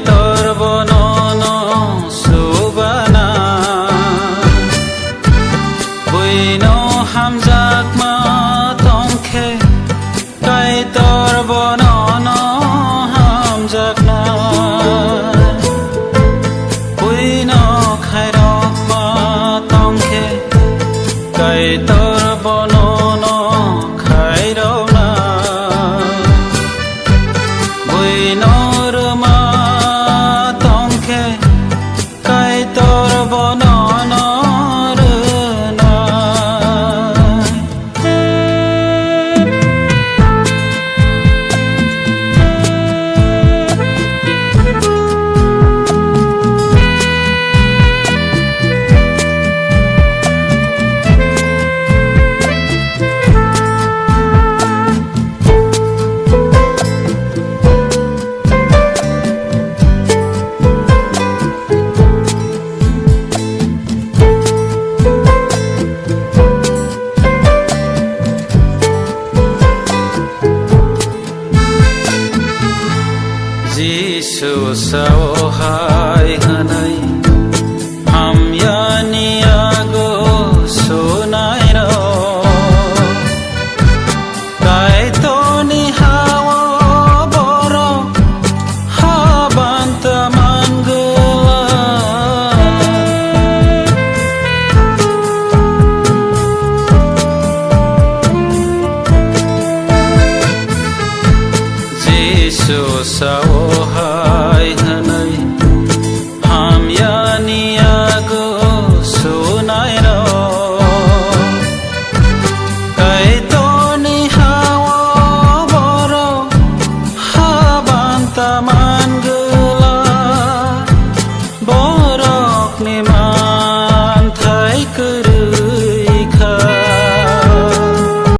তোর বনন সুবানা বুইনো হামজাক মা তংখে কাই তোর বনন হামজাক না বুইনো খাইরক মা তংখে কাই তোর বনন খাইরক না বুইনো Jisu sawahai hanai hamyani ago sunai ro kai to ni hawa boro habanta mangala Jisu sawahai hanai hamyani ago sunai ro kai to ni hawa boro habanta